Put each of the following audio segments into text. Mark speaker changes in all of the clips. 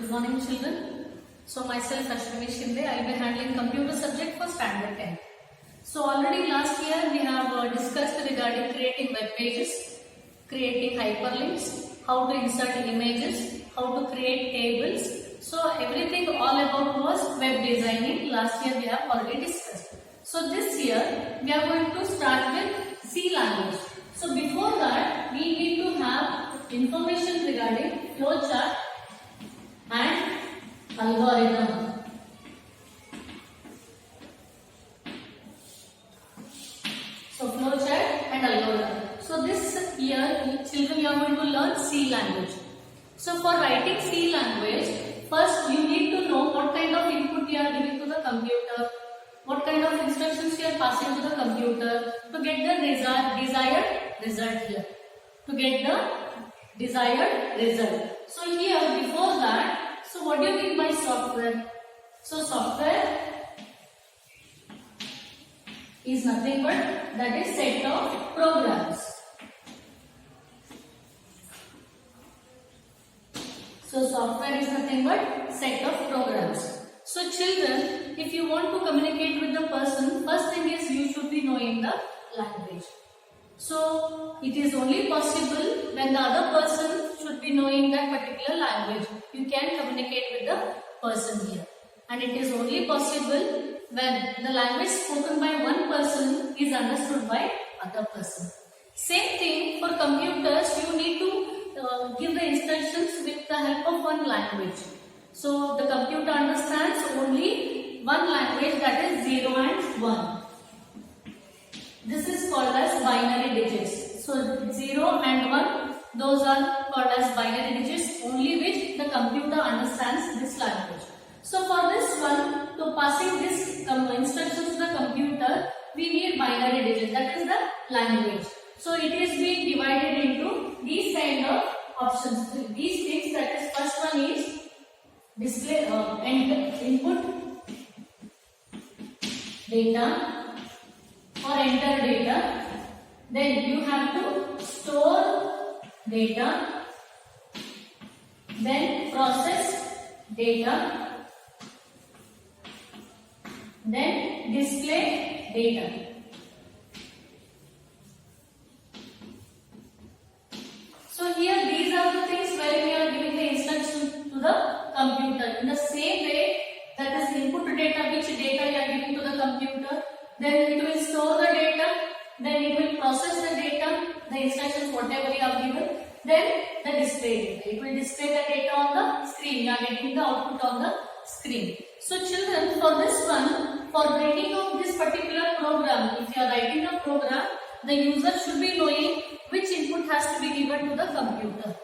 Speaker 1: Good morning, children. So myself Ashwini Shinde, I will be handling computer subject for standard 10. So already last year we have discussed regarding creating web pages, creating hyperlinks, how to insert images, how to create tables. So everything all about was web designing. Last year we have already discussed. So this year we are going to start with C language. So before that we need to have information regarding flowchart and algorithm. So flowchart and algorithm. So this year children you are going to learn C language. So for writing C language, first you need to know what kind of input you are giving to the computer, what kind of instructions you are passing to the computer to get the desired result here. To get the desired result. So here before that, so what do you mean by software? So software is nothing but that is set of programs. So software is nothing but set of programs. So children, if you want to communicate with the person, first thing is you should be knowing the language. So it is only possible when the other person should be knowing that particular language. You can communicate with the person here. And it is only possible when the language spoken by one person is understood by other person. Same thing for computers, you need to give the instructions with the help of one language. So the computer understands only one language, that is 0 and 1. This is called as binary digits. So 0 and 1, those are called as binary digits only which the computer understands this language. So for this one, to passing this instructions to the computer, we need binary digits, that is the language. So it is being divided into these kind of options. These things, that is first one is display input data or enter data. Then you have to store data, then process data, then display data. So here these are the things where we are giving the instruction to the computer. In the same way, that is input data, which data you are giving to the computer, then it will store the data, then it will process the data, the instructions whatever you have given, then the display data. It will display the data on the screen. You are getting the output on the screen. So children, for this one, for breaking of this particular program, if you are writing a program, the user should be knowing which input has to be given to the computer.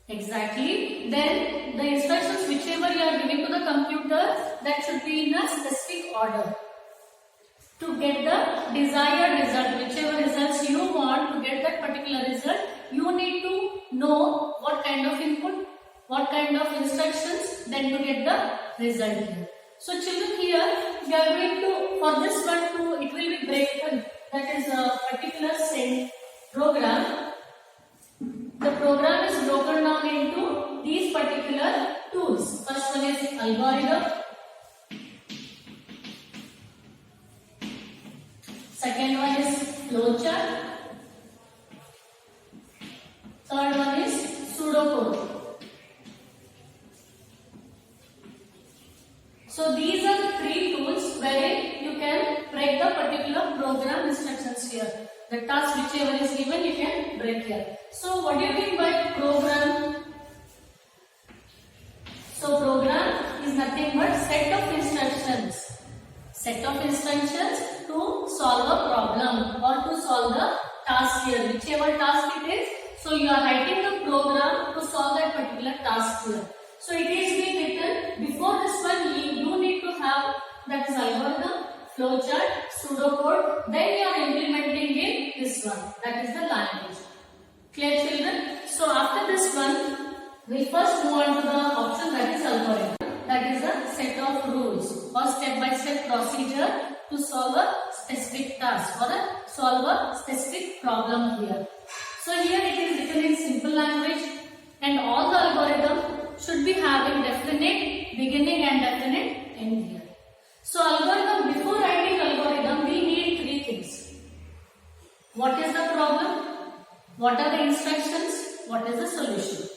Speaker 1: Exactly. Then the instructions whichever you are giving to the computer, that should be in a specific order. To get the desired result, whichever results you want to get that particular result, you need to know what kind of input, what kind of instructions, then to get the result here. So children, here we are going to, for this one too, it will be broken, that is a particular program. The program is broken down into these particular tools. First one is algorithm. Second one is flowchart. Third one is pseudocode. So these are the three tools wherein you can break the particular program instructions here. The task whichever is given you can break here. So what do you mean by program? So program is nothing but set of instructions. Set of instructions to solve a problem or to solve the task here, whichever task it is. So you are writing the program to solve that particular task here. So it is being written before this one. You need to have that is algorithm, flowchart, pseudocode. Then you are implementing in this one, that is the language. Clear children? So after this one, we first move on to the option that is algorithm. That is a set of rules or step-by-step procedure to solve a specific task or solve a specific problem here. So here it is written in simple language and all the algorithm should be having instructions, what is the solution.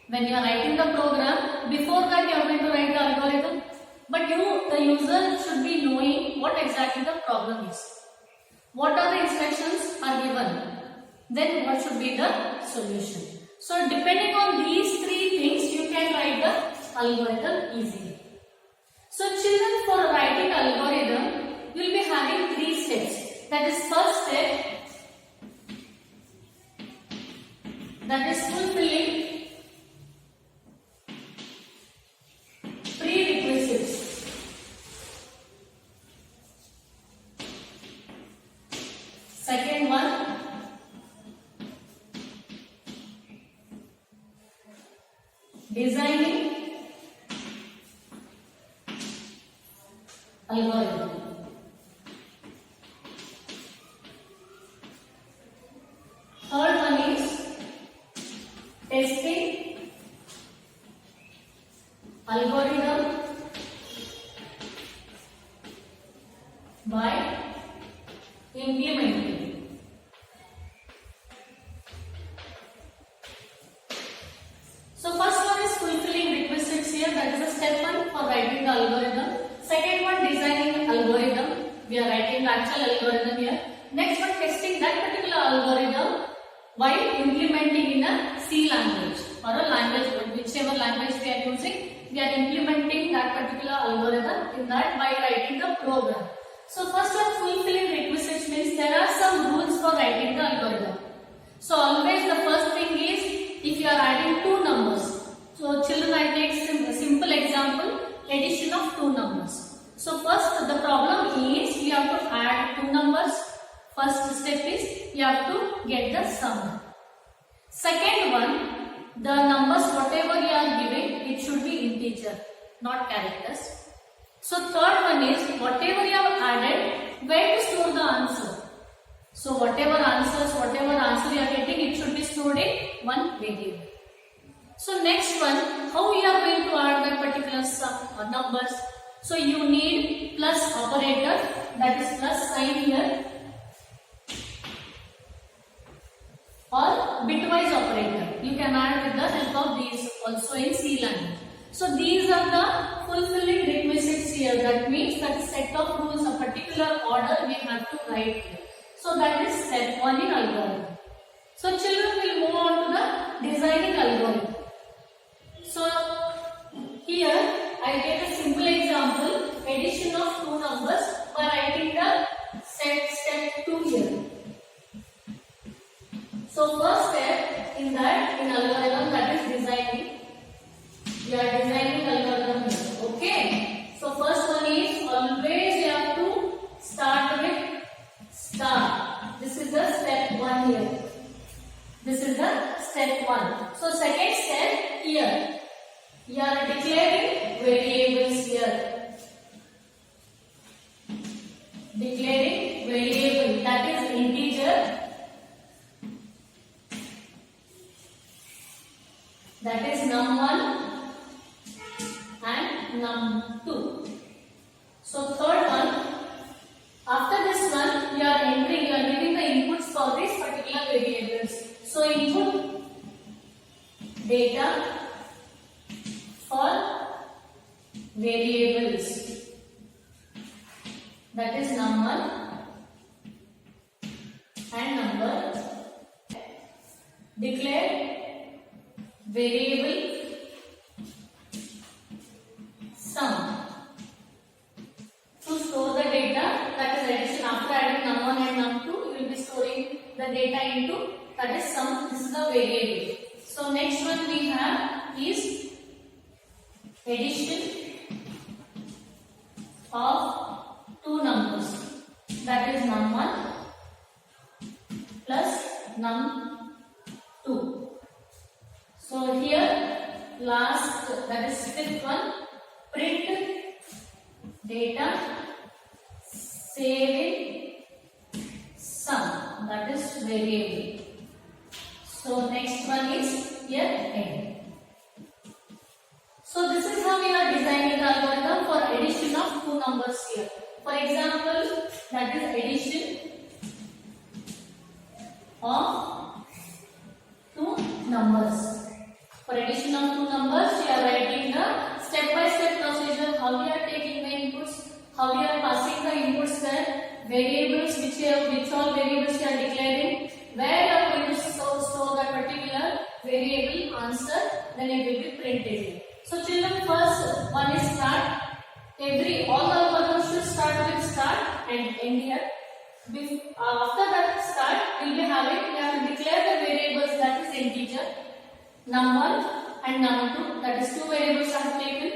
Speaker 1: When you are writing the program, before that you are going to write the algorithm, but the user should be knowing what exactly the problem is. What are the instructions are given, then what should be the solution. So depending on these three things, you can write the algorithm easily. So children, for writing algorithm, you will be having three steps. That is, first step, that is fulfilling prerequisites. Second one, designing algorithm. Third one is testing algorithm by implementing. So first one is fulfilling requisites here, that is a step one for writing the algorithm. Second one, designing algorithm, we are writing the actual algorithm here. Next one, testing that particular algorithm while implementing in a C language or a language, whichever language we are using, we are implementing that particular algorithm in that by writing the program. So first one, fulfilling requisites means there are some rules for writing the algorithm. So always the first thing is, if you are adding two numbers. So children, I take a simple example, addition of two numbers. So first the problem is we have to add two numbers. First step is you have to get the sum. Second one, the numbers whatever you are giving, it should be integer, not characters. So third one is whatever you have added, where to store the answer. So whatever answer you are getting, it should be stored in one variable. So next one, how you are going to add that particular sum or numbers. So you need plus operator, that is plus sign here, or bitwise operator. You can add with the help of these also in C language. So these are the fulfilling requisites here. That means that set of rules, a particular order we have to write here. So that is step one in algorithm. So children will move on to the designing algorithm. So here I take a simple example, addition of two numbers by writing the step 2 here. So first step in algorithm, that is designing. We are designing algorithm here. Okay. So first one is always you have to start with star. This is the step 1 here. This is the step 1. So second step here. You are declaring variables here. Declaring variable, that is integer, that is num1 and num2. So third one, after this one you are giving the inputs for these particular variables. So input data for variables, that is num1 and number. Declare variable sum to store the data, that is addition. After adding num1 and num2, you will be storing the data into, that is sum. This is the variable. So next one we have is addition of two numbers, that is num1 plus num2. So here last, that is fifth one, print data saving sum, that is variable. So next one is here end. So this is how we are designing the algorithm for addition of two numbers here. For example, that is addition of numbers. For addition of two numbers, you are writing the step-by-step procedure, how you are taking the inputs, how you are passing the inputs there, variables, which all variables you are declaring, where you are going to store that particular variable answer, then it will be printed. So children, first one is start. All the algorithms should start with start and end here. After that start, we have to declare the variables, that is integer, num1 and num2, that is two variables I have taken.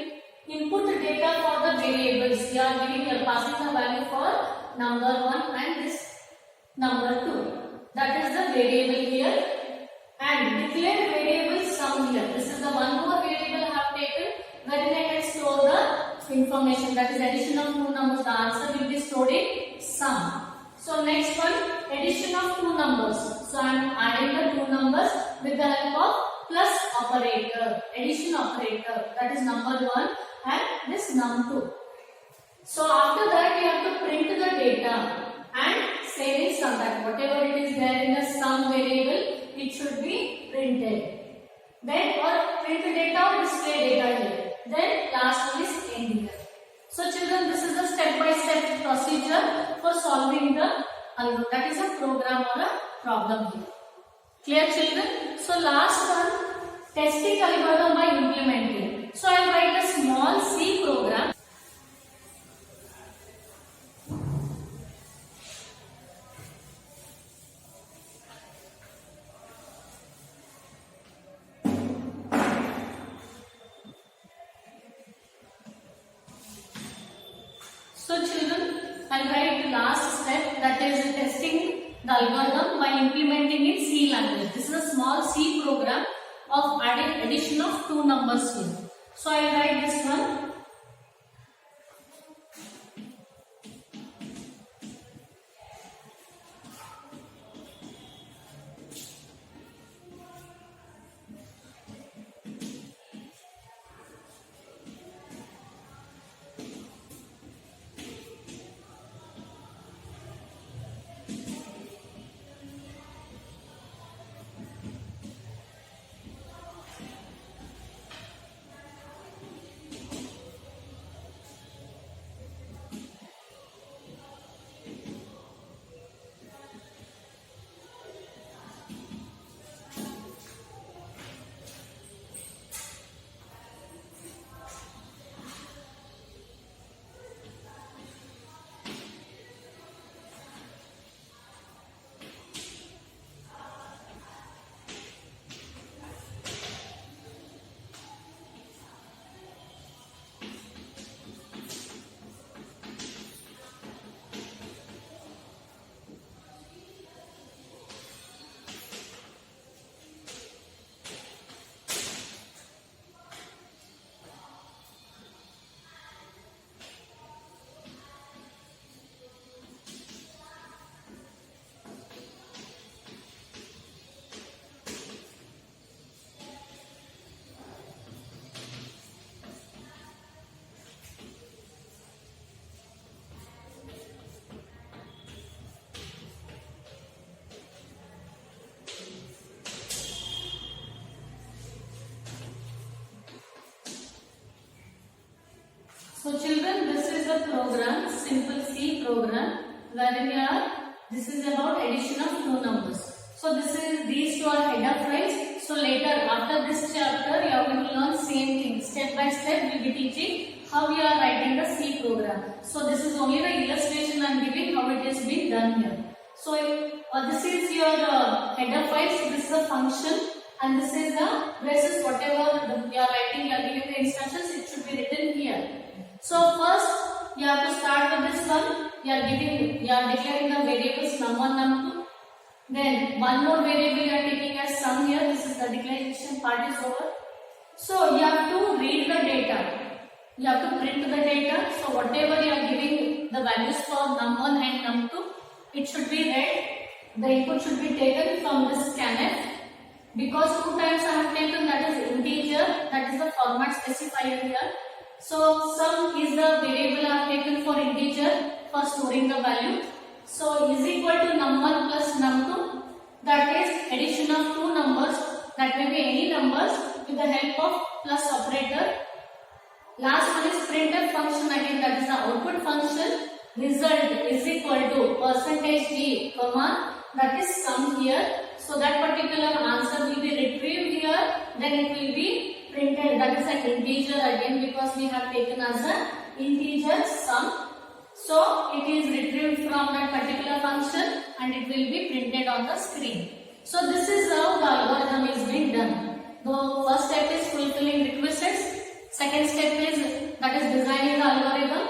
Speaker 1: Input data for the variables, you are passing the value for number 1 and this number 2. That is the variable here. And declare variable sum here. This is the one more variable I have taken, wherein I can store the information, that is addition of two numbers. The answer will be stored in sum. So next one, addition of two numbers. So I am adding the two numbers with the help of plus operator, addition operator, that is number 1 and this num2. So after that you have to print the data and say in sum, that whatever it is there in the sum variable, it should be printed. Then or print data or display data here. Then last one is end here. So children, this is the step-by-step procedure for solving the algorithm, that is a program or a problem here. Clear children? So last one, testing algorithm by implementing. So I will write a small C program. So children, I will write the last step, that is testing the algorithm by implementing in C language. This is a small C program of adding addition of two numbers here. So I will write this one. So children, this is a program, simple C program, wherein this is about addition of two numbers. So these two are header files. So later after this chapter, you are going to learn same thing. Step by step, we will be teaching how you are writing the C program. So this is only the illustration I am giving how it is being done here. So this is your header files. This is a function, and this is the braces. Whatever you are writing, you are giving the instructions. It should be written here. So first you have to start with this one. You are declaring the variables num1, num2. Then one more variable you are taking as sum here. This is the declaration part is over. So you have to read the data. You have to print the data. So whatever you are giving the values for num1 and num2, it should be read. The input should be taken from this scanf. Because two times I have taken, that is integer, that is the format specifier here. So sum is the variable I have taken for integer for storing the value. So is equal to num1 plus num2, that is addition of two numbers, that That may be any numbers with the help of plus operator. Last one is printf function, again that is the output function. Result is equal to percentage d, comma, that is sum here. So that particular answer will be retrieved here, then it will be printed, that is an integer again, because we have taken as an integer sum. So it is retrieved from that particular function and it will be printed on the screen. So this is how the algorithm is being done. The first step is fulfilling requisites. Second step is that is designing the algorithm.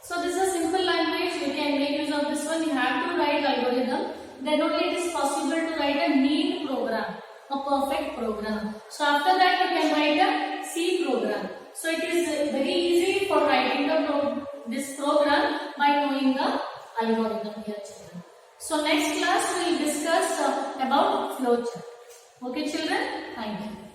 Speaker 1: So this is a simple language. You can make use of this one. You have to write algorithm. Then only it is possible to write a neat program, a perfect program. So after that you can write a C program. So it is very easy for writing this program by knowing the algorithm here, children. So next class we will discuss about flowchart. Okay children, thank you.